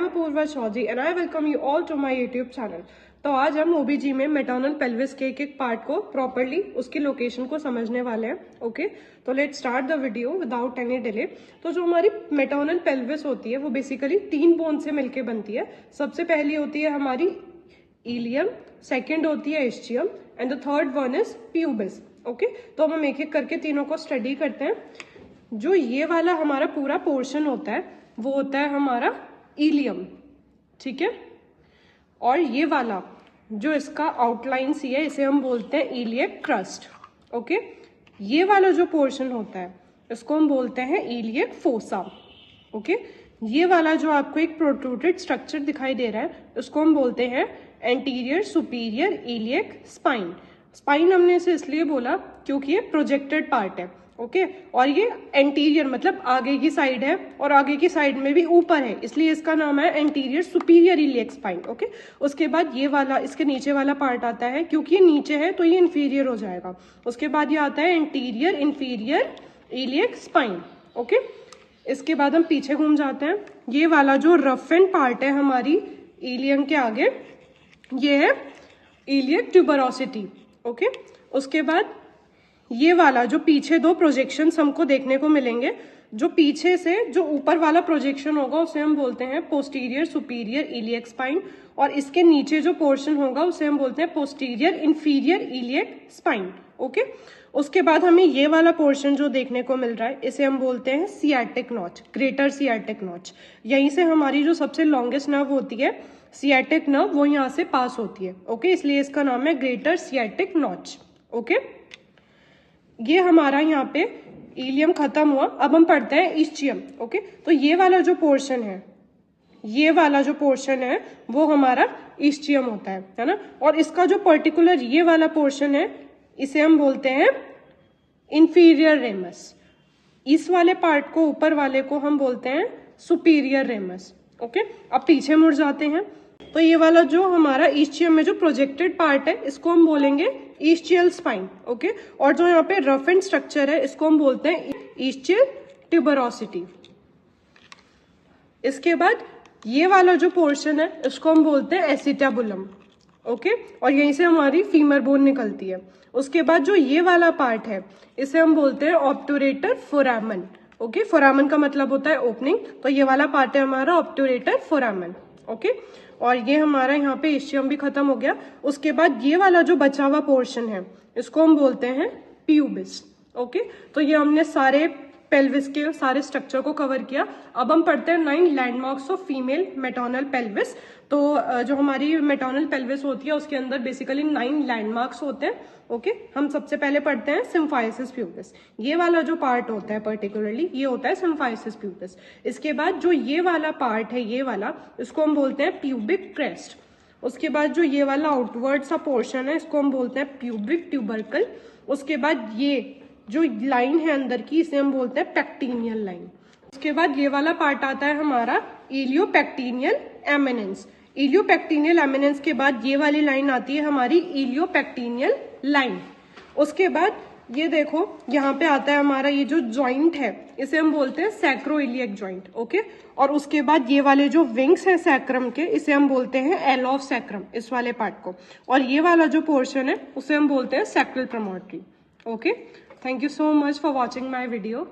am Apurva Chaudhary and I welcome you all to my YouTube channel. तो आज हम ओबीजी में मेटर्नल पेल्विस के एक पार्ट को प्रॉपरली उसकी लोकेशन को समझने वाले हैं. ओके, तो let's start the video without any delay. तो जो हमारी मेटर्नल पेल्विस होती है वो बेसिकली 3 बोन से मिलके बनती है. सबसे पहली होती है हमारी इलियम, सेकेंड होती है ischium and the third one is pubis. Okay, तो हम एक एक करके तीनों को स्टडी करते हैं. जो ये वाला हमारा पूरा पोर्शन होता है वो होता है हमारा इलियम, ठीक है. और ये वाला जो इसका आउटलाइन सी है इसे हम बोलते हैं इलियक क्रस्ट. ओके, ये वाला जो पोर्शन होता है इसको हम बोलते हैं इलियक फोसा. ओके, ये वाला जो आपको एक प्रोट्रूडेड स्ट्रक्चर दिखाई दे रहा है इसको हम बोलते हैं anterior superior iliac spine. Spine हमने इसे इसलिए बोला क्योंकि ये प्रोजेक्टेड पार्ट है. ओके, और ये एंटीरियर मतलब आगे की साइड है और आगे की साइड में भी ऊपर है, इसलिए इसका नाम है anterior superior iliac spine. Okay, उसके बाद ये वाला इसके नीचे वाला पार्ट आता है, क्योंकि ये नीचे है तो ये इंफीरियर हो जाएगा. उसके बाद ये आता है anterior inferior iliac spine. Okay, इसके बाद हम पीछे घूम जाते हैं. ये वाला जो रफ एंड पार्ट है हमारी इलियम के आगे ये है इलियक ट्यूबरोसिटी. ओके, उसके बाद ये वाला जो पीछे 2 प्रोजेक्शंस हमको देखने को मिलेंगे, जो पीछे से जो ऊपर वाला प्रोजेक्शन होगा उसे हम बोलते हैं पोस्टीरियर सुपीरियर इलियक स्पाइन, और इसके नीचे जो पोर्शन होगा उसे हम बोलते हैं posterior inferior iliac spine. Okay, उसके बाद हमें ये वाला पोर्शन जो देखने को मिल रहा है इसे हम बोलते हैं sciatic notch, greater sciatic notch. यहीं से हमारी जो सबसे लॉन्गेस्ट नर्व होती है सियाटिक नर्व वो यहाँ से पास होती है. ओके, इसलिए इसका नाम है ग्रेटर सियाटिक नॉच. ओके, ये हमारा यहाँ पे इलियम खत्म हुआ. अब हम पढ़ते हैं इस्चियम. ओके, तो ये वाला जो पोर्शन है ये वाला जो पोर्शन है वो हमारा इस्चियम होता है ना. और इसका जो पर्टिकुलर ये वाला पोर्शन है इसे हम बोलते हैं इंफीरियर रेमस. इस वाले पार्ट को ऊपर वाले को हम बोलते हैं सुपीरियर रेमस. ओके, अब पीछे मुड़ जाते हैं. तो ये वाला जो हमारा इस्चियम में जो प्रोजेक्टेड पार्ट है इसको हम बोलेंगे इस्चियल स्पाइन. ओके, और जो यहाँ पे रफ एंड स्ट्रक्चर है इसको हम बोलते हैं इस्चियल ट्यूबरोसिटी. इसके बाद ये वाला जो पोर्शन है इसको हम बोलते हैं एसिटाबुलम. ओके, और यहीं से हमारी फीमर बोन निकलती है. उसके बाद जो ये वाला पार्ट है इसे हम बोलते हैं ऑब्टुरेटर फोरामन. ओके, फोरामन का मतलब होता है ओपनिंग, तो ये वाला पार्ट है हमारा ऑब्टुरेटर फोरामन. ओके, और ये हमारा यहाँ पे इस्चियम भी खत्म हो गया. उसके बाद ये वाला जो बचा हुआ पोर्शन है इसको हम बोलते हैं प्यूबिस. ओके, तो ये हमने सारे पेल्विस के सारे स्ट्रक्चर को कवर किया. अब हम पढ़ते हैं 9 landmarks of female maternal pelvis. तो जो हमारी मेटर्नल पेल्विस होती है उसके अंदर बेसिकली 9 लैंडमार्क्स होते हैं. ओके, हम सबसे पहले पढ़ते हैं सिम्फाइसिस प्यूबिस. ये वाला जो पार्ट होता है पर्टिकुलरली ये होता है सिम्फाइसिस प्यूबिस. इसके बाद जो ये वाला पार्ट है ये वाला इसको हम बोलते हैं प्यूबिक क्रेस्ट. उसके बाद जो ये वाला आउटवर्ड सा पोर्शन है इसको हम बोलते हैं प्यूबिक ट्यूबरकल. उसके बाद ये जो लाइन है अंदर की इसे हम बोलते हैं पेक्टिनियल लाइन. उसके बाद ये वाला पार्ट आता है हमारा इलियोपेक्टिनियल एमिनेंस. इलियोपेक्टिनियल एमिनेंस के बाद ये वाली लाइन आती है हमारी इलियोपेक्टिनियल लाइन. उसके बाद ये देखो यहाँ पे आता है हमारा ये जो जॉइंट है इसे हम बोलते हैं सैक्रोइलियक जॉइंट. ओके, और उसके बाद ये वाले जो विंग्स हैं सैक्रम के इसे हम बोलते हैं एल ऑफ सैक्रम, इस वाले पार्ट को. और ये वाला जो पोर्शन है उसे हम बोलते हैं sacral promontory. Okay, thank you so much for watching my video.